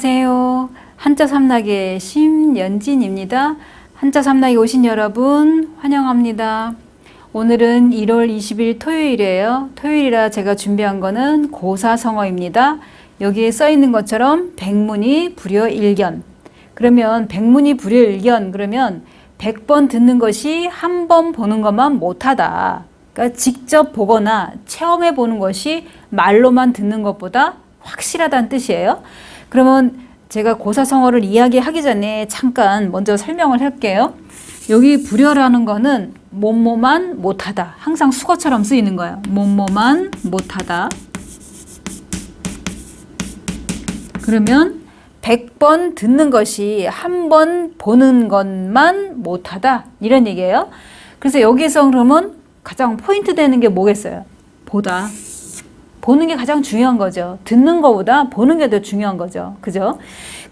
안녕하세요. 한자 삼락의 심연진입니다. 한자 삼락에 오신 여러분 환영합니다. 오늘은 1월 20일 토요일이에요. 토요일이라 제가 준비한 거는 고사성어입니다. 여기에 써 있는 것처럼 백문이 불여일견. 그러면 백문이 불여일견 그러면 100번 듣는 것이 한 번 보는 것만 못하다. 그러니까 직접 보거나 체험해 보는 것이 말로만 듣는 것보다 확실하다는 뜻이에요. 그러면 제가 고사성어를 이야기하기 전에 잠깐 먼저 설명을 할게요. 여기 불여라는 거는 뭐뭐만 못하다. 항상 수거처럼 쓰이는 거예요. 뭐뭐만 못하다. 그러면 100번 듣는 것이 한 번 보는 것만 못하다. 이런 얘기예요. 그래서 여기서 그러면 가장 포인트 되는 게 뭐겠어요? 보다. 보는 게 가장 중요한 거죠. 듣는 것보다 보는 게 더 중요한 거죠. 그죠?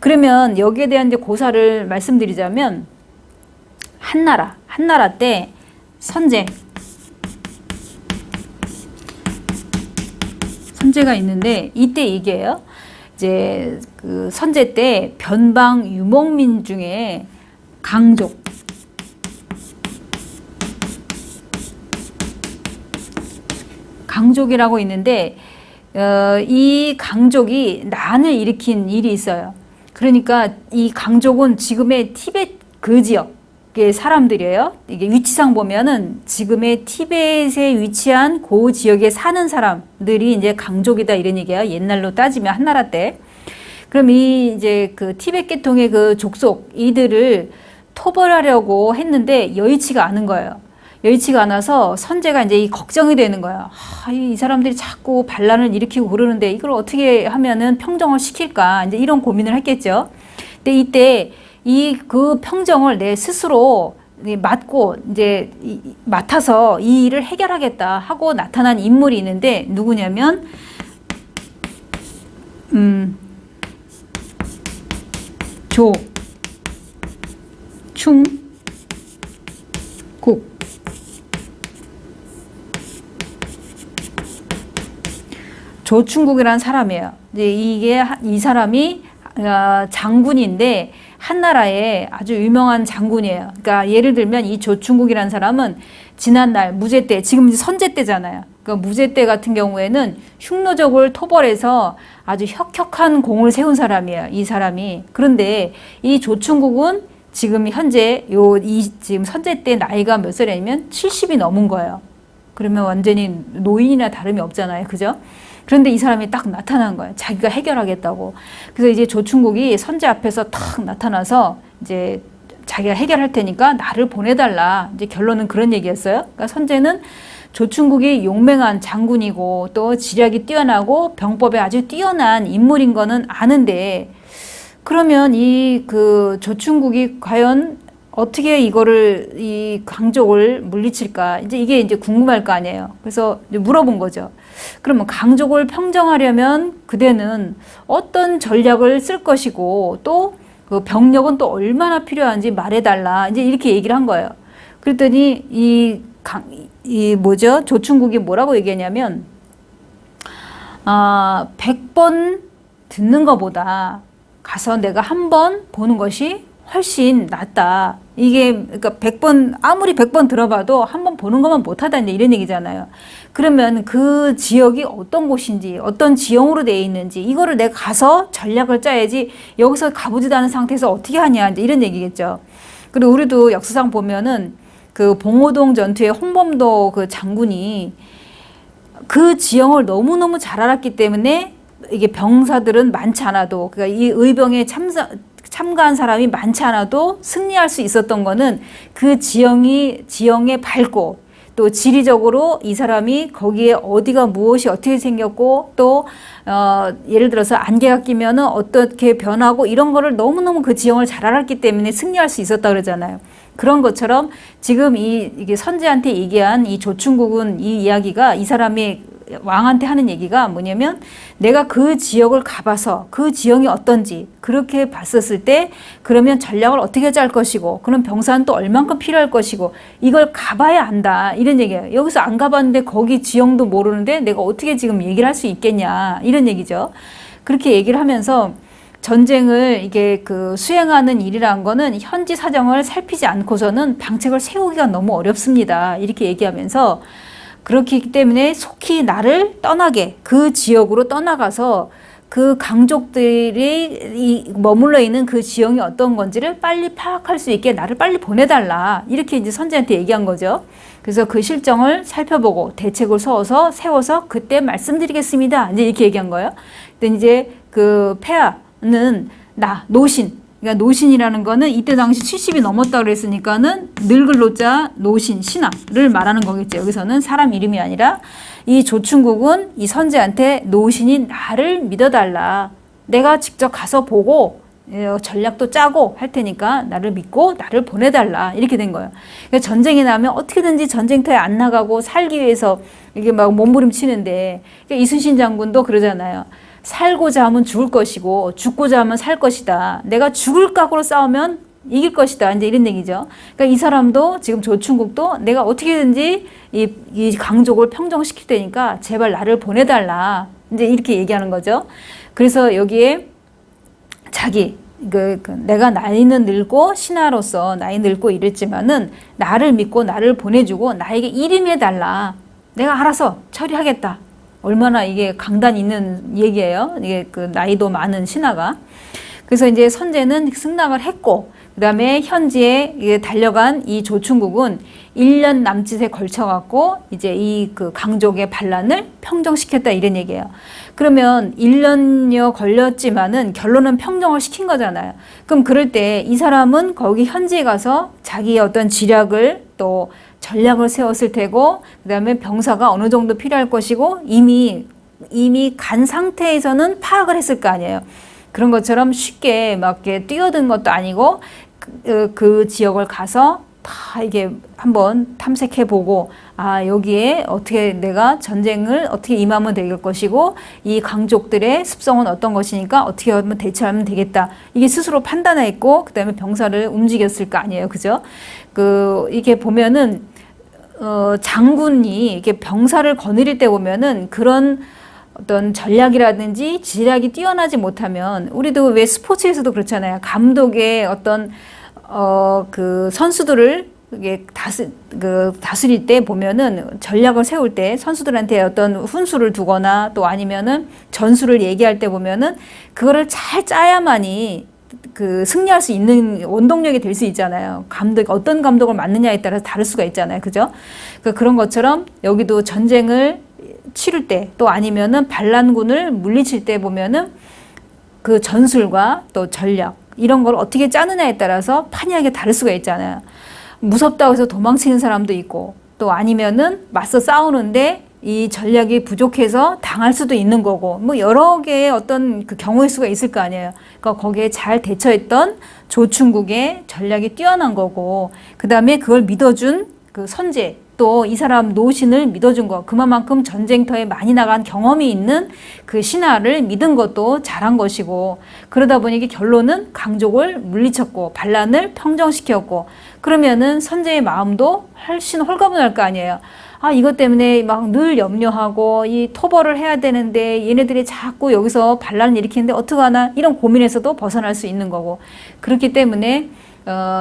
그러면 여기에 대한 이제 고사를 말씀드리자면 한나라 때 선제가 있는데 이때 얘기해요. 이제 그 선제 때 변방 유목민 중에 강족이라고 있는데 이 강족이 난을 일으킨 일이 있어요. 그러니까 이 강족은 지금의 티베트 그 지역의 사람들이에요. 이게 위치상 보면은 지금의 티베트에 위치한 그 지역에 사는 사람들이 이제 강족이다 이런 얘기예요. 옛날로 따지면 한나라 때. 그럼 이 이제 그 티베트 계통의 그 족속 이들을 토벌하려고 했는데 여의치가 않은 거예요. 여의치가 않아서 선제가 이제 이 걱정이 되는 거야. 이 사람들이 자꾸 반란을 일으키고 그러는데 이걸 어떻게 하면은 평정을 시킬까? 이제 이런 고민을 했겠죠. 근데 이때 그 평정을 내 스스로 맡아서 이 일을 해결하겠다 하고 나타난 인물이 있는데 누구냐면 조충국. 조충국이라는 사람이에요. 이제 이 사람이 장군인데 한나라의 아주 유명한 장군이에요. 그러니까 예를 들면 이 조충국이라는 사람은 지난날 무제 때, 지금 이제 선제 때잖아요. 그러니까 무제 때 같은 경우에는 흉노적을 토벌해서 아주 혁혁한 공을 세운 사람이에요. 이 사람이. 그런데 이 조충국은 지금 현재 지금 선제 때 나이가 몇 살이냐면 70이 넘은 거예요. 그러면 완전히 노인이나 다름이 없잖아요. 그죠? 그런데 이 사람이 딱 나타난 거예요. 자기가 해결하겠다고. 그래서 이제 조충국이 선제 앞에서 탁 나타나서 이제 자기가 해결할 테니까 나를 보내달라. 이제 결론은 그런 얘기였어요. 그러니까 선제는 조충국이 용맹한 장군이고 또 지략이 뛰어나고 병법에 아주 뛰어난 인물인 거는 아는데 그러면 이 그 조충국이 과연 어떻게 이 강족을 물리칠까? 이게 이제 궁금할 거 아니에요. 그래서 물어본 거죠. 그러면 강족을 평정하려면 그대는 어떤 전략을 쓸 것이고 또 그 병력은 또 얼마나 필요한지 말해달라. 이제 이렇게 얘기를 한 거예요. 그랬더니 조충국이 뭐라고 얘기하냐면 100번 듣는 것보다 가서 내가 한 번 보는 것이 훨씬 낫다. 그러니까 아무리 100번 들어봐도 한 번 보는 것만 못하다 이런 얘기잖아요. 그러면 그 지역이 어떤 곳인지, 어떤 지형으로 되어 있는지, 이거를 내가 가서 전략을 짜야지 여기서 가보지도 않은 상태에서 어떻게 하냐, 이제 이런 얘기겠죠. 그리고 우리도 역사상 보면은 그 봉오동 전투의 홍범도 그 장군이 그 지형을 너무너무 잘 알았기 때문에 이게 병사들은 많지 않아도, 그러니까 이 의병에 참가한 사람이 많지 않아도 승리할 수 있었던 거는 그 지형에 밝고 또 지리적으로 이 사람이 거기에 어디가 무엇이 어떻게 생겼고 또 예를 들어서 안개가 끼면은 어떻게 변하고 이런 거를 너무너무 그 지형을 잘 알았기 때문에 승리할 수 있었다 그러잖아요. 그런 것처럼 지금 이게 선제한테 얘기한 이 조충국은 이 이야기가 이 사람이 왕한테 하는 얘기가 뭐냐면 내가 그 지역을 가봐서 그 지형이 어떤지 그렇게 봤었을 때 그러면 전략을 어떻게 짤 것이고 그럼 병사는 또 얼만큼 필요할 것이고 이걸 가봐야 안다 이런 얘기예요. 여기서 안 가봤는데 거기 지형도 모르는데 내가 어떻게 지금 얘기를 할 수 있겠냐 이런 얘기죠. 그렇게 얘기를 하면서 전쟁을 이게 수행하는 일이라는 거는 현지 사정을 살피지 않고서는 방책을 세우기가 너무 어렵습니다. 이렇게 얘기하면서 그렇기 때문에 속히 나를 떠나게 그 지역으로 떠나가서 그 강족들이 머물러 있는 그 지형이 어떤 건지를 빨리 파악할 수 있게 나를 빨리 보내달라. 이렇게 이제 선지한테 얘기한 거죠. 그래서 그 실정을 살펴보고 대책을 세워서 그때 말씀드리겠습니다. 이제 이렇게 얘기한 거예요. 근데 이제 그 폐하는 노신. 그러니까 노신이라는 거는 이때 당시 70이 넘었다 그랬으니까는 늙을 노자 노신 신하를 말하는 거겠죠. 여기서는 사람 이름이 아니라 이 조충국은 이 선지한테 노신인 나를 믿어달라. 내가 직접 가서 보고 전략도 짜고 할 테니까 나를 믿고 나를 보내달라. 이렇게 된 거예요. 그러니까 전쟁이 나면 어떻게든지 전쟁터에 안 나가고 살기 위해서 이게 막 몸부림치는데 그러니까 이순신 장군도 그러잖아요. 살고자 하면 죽을 것이고 죽고자 하면 살 것이다. 내가 죽을 각오로 싸우면 이길 것이다. 이제 이런 얘기죠. 그러니까 이 사람도 지금 조충국도 내가 어떻게든지 이 강족을 평정시킬 테니까 제발 나를 보내달라. 이제 이렇게 얘기하는 거죠. 그래서 여기에 자기 내가 나이는 늙고 신하로서 나이 늙고 이랬지만은 나를 믿고 나를 보내주고 나에게 일임해달라. 내가 알아서 처리하겠다. 얼마나 이게 강단 있는 얘기예요. 이게 나이도 많은 신하가. 그래서 이제 선제는 승낙을 했고, 그 다음에 현지에 달려간 이 조충국은 1년 남짓에 걸쳐갖고 이제 이 강족의 반란을 평정시켰다 이런 얘기예요. 그러면 1년여 걸렸지만은 결론은 평정을 시킨 거잖아요. 그럼 그럴 때 이 사람은 거기 현지에 가서 자기의 어떤 지략을 또 전략을 세웠을 테고, 그 다음에 병사가 어느 정도 필요할 것이고, 이미 간 상태에서는 파악을 했을 거 아니에요. 그런 것처럼 쉽게 막 이렇게 뛰어든 것도 아니고, 그 지역을 가서 다 이게 한번 탐색해보고, 여기에 어떻게 내가 전쟁을 어떻게 임하면 될 것이고, 이 강족들의 습성은 어떤 것이니까 어떻게 하면 대처하면 되겠다. 이게 스스로 판단했고, 그 다음에 병사를 움직였을 거 아니에요. 그죠? 이게 보면은, 장군이 이렇게 병사를 거느릴 때 보면은 그런 어떤 전략이라든지 지략이 뛰어나지 못하면, 우리도 왜 스포츠에서도 그렇잖아요. 감독의 어떤 선수들을 다스릴 때 보면은 전략을 세울 때 선수들한테 어떤 훈수를 두거나 또 아니면은 전술을 얘기할 때 보면은 그거를 잘 짜야만이 승리할 수 있는 원동력이 될 수 있잖아요. 어떤 감독을 맡느냐에 따라서 다를 수가 있잖아요. 그죠? 그런 것처럼 여기도 전쟁을 치를 때 또 아니면은 반란군을 물리칠 때 보면은 그 전술과 또 전략 이런 걸 어떻게 짜느냐에 따라서 판이하게 다를 수가 있잖아요. 무섭다고 해서 도망치는 사람도 있고 또 아니면은 맞서 싸우는데 이 전략이 부족해서 당할 수도 있는 거고 뭐 여러 개의 어떤 경우의 수가 있을 거 아니에요. 그러니까 거기에 잘 대처했던 조충국의 전략이 뛰어난 거고 그 다음에 그걸 믿어준 선제 또 이 사람 노신을 믿어준 거 그만큼 전쟁터에 많이 나간 경험이 있는 그 신하를 믿은 것도 잘한 것이고 그러다 보니 결론은 강족을 물리쳤고 반란을 평정시켰고 그러면은 선제의 마음도 훨씬 홀가분할 거 아니에요. 이것 때문에 막 늘 염려하고 이 토벌을 해야 되는데 얘네들이 자꾸 여기서 반란을 일으키는데 어떡하나 이런 고민에서도 벗어날 수 있는 거고 그렇기 때문에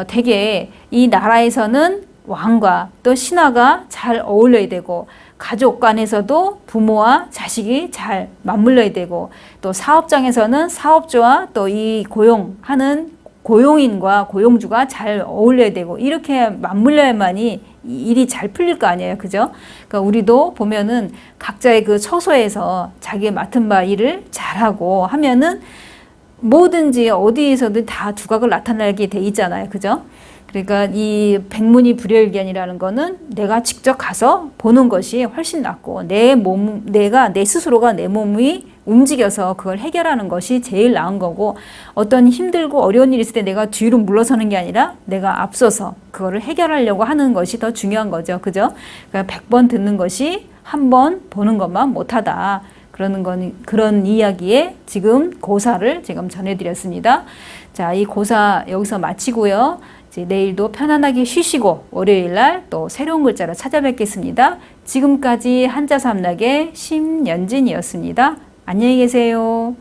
되게 이 나라에서는 왕과 또 신하가 잘 어울려야 되고 가족 간에서도 부모와 자식이 잘 맞물려야 되고 또 사업장에서는 사업주와 또 이 고용하는 고용인과 고용주가 잘 어울려야 되고 이렇게 맞물려야만이 일이 잘 풀릴 거 아니에요. 그죠? 그러니까 우리도 보면은 각자의 그 처소에서 자기의 맡은 바 일을 잘하고 하면은 뭐든지 어디에서든 다 두각을 나타내게 돼 있잖아요. 그죠? 그러니까 이 백문이 불여일견이라는 거는 내가 직접 가서 보는 것이 훨씬 낫고 내가 내 스스로가 내 몸이 움직여서 그걸 해결하는 것이 제일 나은 거고 어떤 힘들고 어려운 일이 있을 때 내가 뒤로 물러서는 게 아니라 내가 앞서서 그거를 해결하려고 하는 것이 더 중요한 거죠. 그죠? 그러니까 100번 듣는 것이 한 번 보는 것만 못하다. 그런 이야기에 지금 고사를 지금 전해드렸습니다. 자, 이 고사 여기서 마치고요. 이제 내일도 편안하게 쉬시고 월요일 날 또 새로운 글자로 찾아뵙겠습니다. 지금까지 한자삼락의 심연진이었습니다. 안녕히 계세요.